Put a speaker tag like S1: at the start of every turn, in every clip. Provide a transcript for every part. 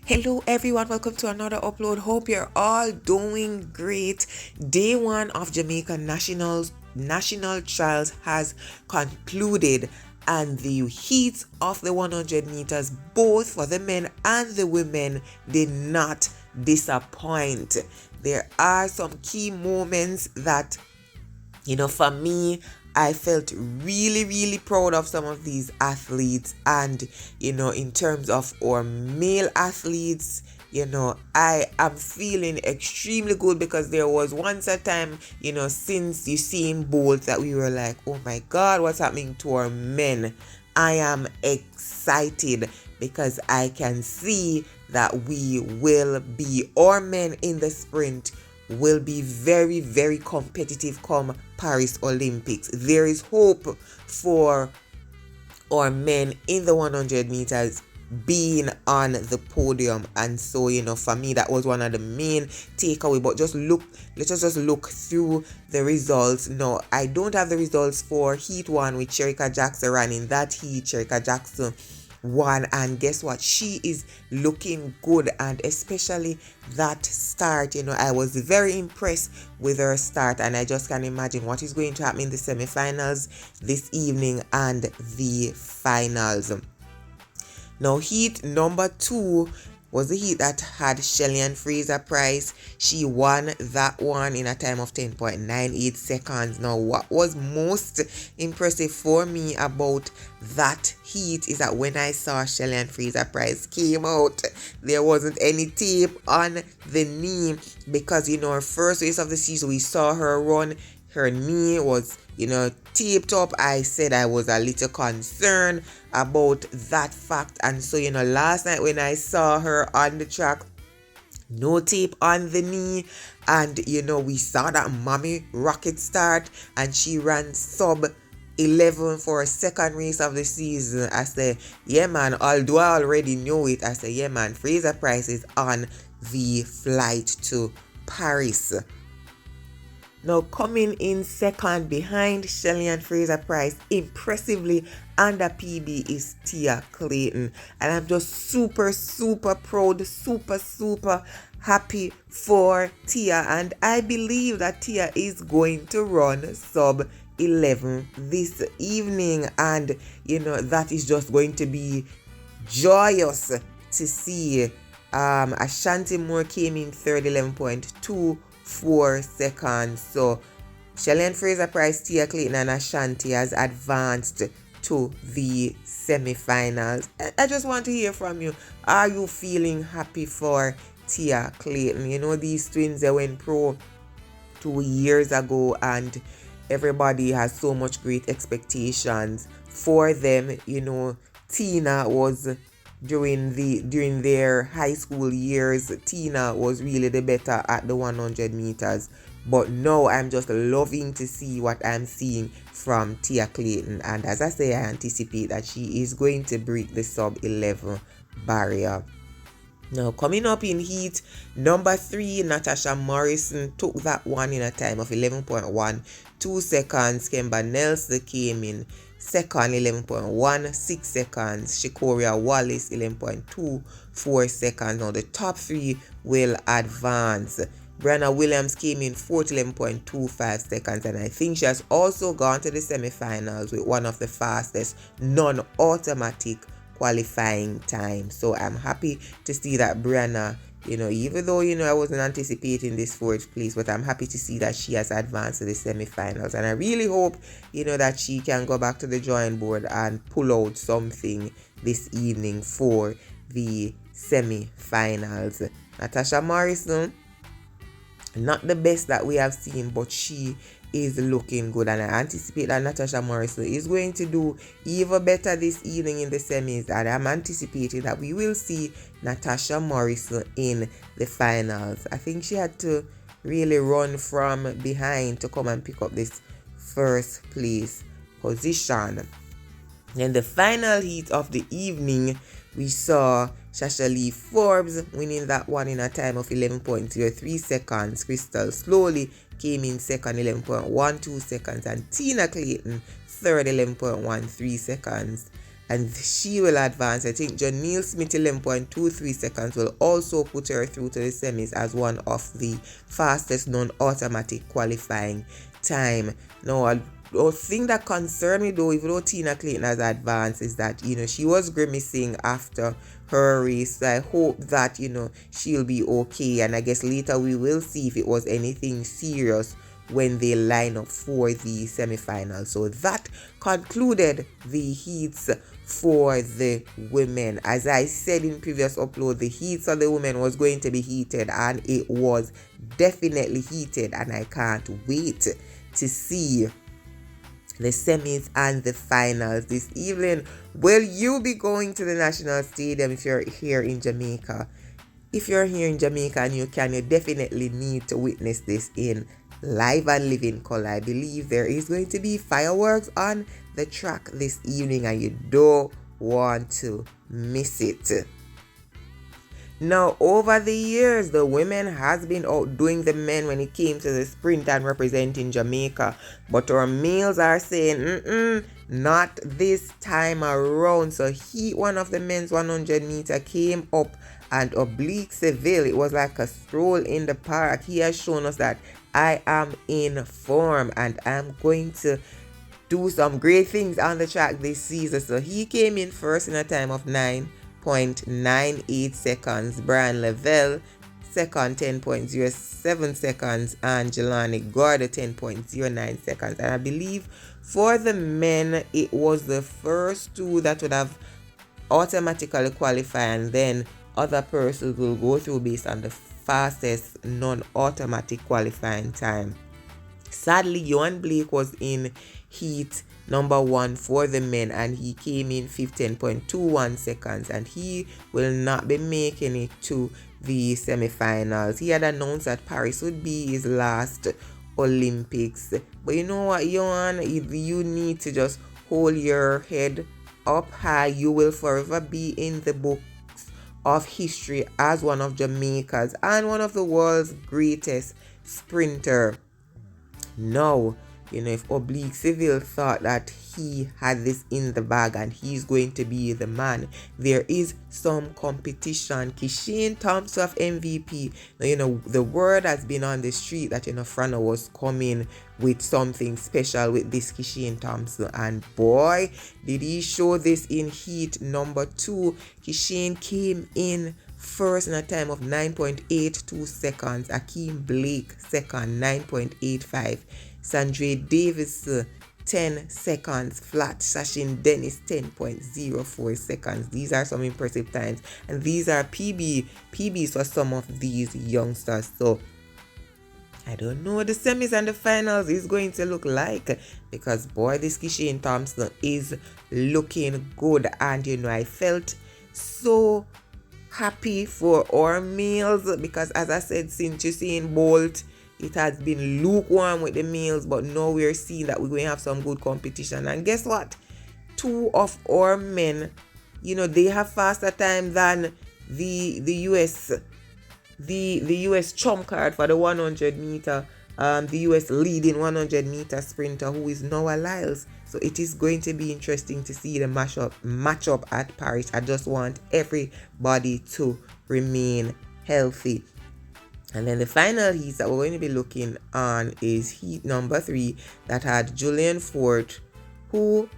S1: Hello everyone, welcome to another upload. Hope you're all doing great. Day one of Jamaica national trials has concluded, and the heat of the 100 meters, both for the men and the women, did not disappoint. There are some key moments that, for me, I felt really, really proud of some of these athletes. And, in terms of our male athletes, I am feeling extremely good, because there was once a time, since Usain Bolt, that we were like, oh my God, what's happening to our men? I am excited because I can see that our men in the sprint will be very, very competitive come Paris Olympics. There is hope for our men in the 100 meters being on the podium. And so, for me, that was one of the main takeaway. But let us just look through the results. No, I don't have the results for Heat 1 with Shericka Jackson running. That Heat, Shericka Jackson won, and guess what? She is looking good, and especially that start, I was very impressed with her start, and I just can imagine what is going to happen in the semi-finals this evening and the finals. Now, heat number 2 was the heat that had Shelly-Ann Fraser-Pryce. She won that one in a time of 10.98 seconds. Now, what was most impressive for me about that heat is that when I saw Shelly-Ann Fraser-Pryce came out, there wasn't any tape on the knee, because, her first race of the season, we saw her run. Her knee was, taped up. I said I was a little concerned about that fact. And so, last night when I saw her on the track, no tape on the knee, and, we saw that mommy rocket start, and she ran sub 11 for a second race of the season. I said, yeah, man, although I already know it, I said, yeah, man, Fraser-Pryce is on the flight to Paris. Now, coming in second behind Shelly-Ann Fraser-Pryce, impressively under PB, is Tia Clayton. And I'm just super, super proud, super happy for Tia. And I believe that Tia is going to run sub 11 this evening. And, that is just going to be joyous to see. Ashanti Moore came in third, 11.24 seconds. So Shelly-Ann Fraser-Pryce, Tia Clayton, and Ashanti has advanced to the semi-finals. I just want to hear from you. Are you feeling happy for Tia Clayton? These twins, they went pro 2 years ago, and everybody has so much great expectations for them. Tina was during their high school years, Tina was really the better at the 100 meters. But now I'm just loving to see what I'm seeing from Tia Clayton. And as I say, I anticipate that she is going to break the sub 11 barrier. Now, coming up in heat number 3, Natasha Morrison took that one in a time of 11.12 seconds. Kemba Nelson came in second, 11.16 seconds. Shikoria Wallace, 11.24 seconds. Now, the top 3 will advance. Brianna Williams came in 4th, 11.25 seconds, and I think she has also gone to the semifinals with one of the fastest non-automatic qualifying time. So I'm happy to see that Brianna, even though, I wasn't anticipating this 4th place, but I'm happy to see that she has advanced to the semifinals. And I really hope, that she can go back to the drawing board and pull out something this evening for the semifinals. Natasha Morrison, not the best that we have seen, but she is looking good, and I anticipate that Natasha Morrison is going to do even better this evening in the semis, and I'm anticipating that we will see Natasha Morrison in the finals. I think she had to really run from behind to come and pick up this first place position. In the final heat of the evening, we saw Shasha Lee Forbes winning that one in a time of 11.03 seconds. Crystal Slowly came in second, 11.12 seconds. And Tina Clayton, third, 11.13 seconds. and she will advance. I think Janelle Smith 11.23 seconds will also put her through to the semis as one of the fastest non-automatic qualifying time. Now, a thing that concerned me though, even though Tina Clayton has advanced, is that she was grimacing after her race. So I hope that she'll be okay, and I guess later we will see if it was anything serious when they line up for the semi-finals. So that concluded the heats for the women. As I said in previous upload, the heats of the women was going to be heated, and it was definitely heated, and I can't wait to see the semis and the finals this evening. Will you be going to the National Stadium if you're here in Jamaica? If you're here in Jamaica and you can, you definitely need to witness this in live and living color. I believe there is going to be fireworks on the track this evening, and you don't want to miss it. Now, over the years, the women has been outdoing the men when it came to the sprint and representing Jamaica. But our males are saying, not this time around. So Heat 1 of the men's 100 meter came up, and Oblique Seville, it was like a stroll in the park. He has shown us that I am in form and I'm going to do some great things on the track this season. So he came in first in a time of 9.98 seconds. Brian Lavelle second, 10.07 seconds, and Jelani Gorda 10.09 seconds. And I believe for the men, it was the first two that would have automatically qualified, and then other persons will go through based on the fastest non-automatic qualifying time. Sadly, Johan Blake was in heat number 1 for the men, and he came in 15.21 seconds, and he will not be making it to the semi-finals. He had announced that Paris would be his last Olympics. But you know what, Johan, you need to just hold your head up high. You will forever be in the books of history as one of Jamaica's and one of the world's greatest sprinter. Now, if Oblique Seville thought that he had this in the bag and he's going to be the man, there is some competition. Kishane Thompson of MVP. Now, the word has been on the street that, Frano was coming with something special with this Kishane Thompson. And boy, did he show this in heat number 2. Kishane came in first in a time of 9.82 seconds. Akeem Blake second, 9.85. Sandre Davis 10 seconds flat. Sashin Dennis 10.04 seconds. These are some impressive times, and these are PBs for some of these youngsters. So I don't know what the semis and the finals is going to look like, because boy, this Kishane Thompson is looking good. And I felt so happy for our males, because as I said, since Usain Bolt, it has been lukewarm with the males, but now we're seeing that we're going to have some good competition. And guess what? 2 of our men, they have faster time than the US trump card for the 100 meter, the US leading 100 meter sprinter, who is Noah Lyles. So it is going to be interesting to see the matchup at Paris. I just want everybody to remain healthy. And then the final heats that we're going to be looking on is heat number 3 that had Julian Fort, who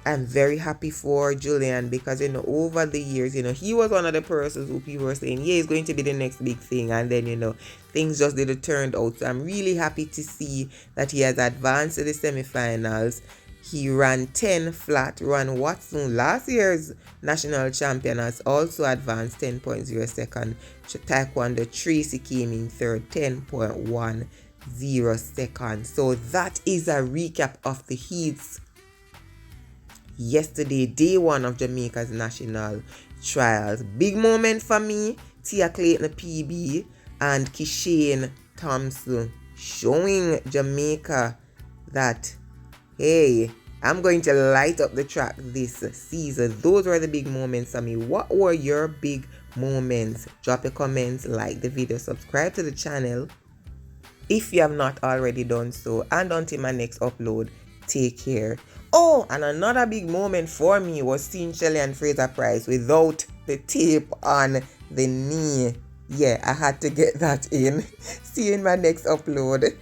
S1: I'm very happy for Julian, because over the years, he was one of the persons who people were saying, yeah, he's going to be the next big thing, and then things just didn't turn out. So I'm really happy to see that he has advanced to the semi-finals. He ran 10 flat. Ron Watson, last year's national champion, has also advanced 10.0 second. Taekwondo Tracy came in third, 10.10 seconds. So that is a recap of the heats yesterday, day 1 of Jamaica's national trials. Big moment for me. Tia Clayton PB and Kishane Thompson showing Jamaica that, hey, I'm going to light up the track this season. Those were the big moments for me. What were your big moments? Drop your comments, like the video, subscribe to the channel if you have not already done so. And until my next upload, take care. Oh, and another big moment for me was seeing Shelly-Ann Fraser-Pryce without the tape on the knee. Yeah, I had to get that in. See you in my next upload.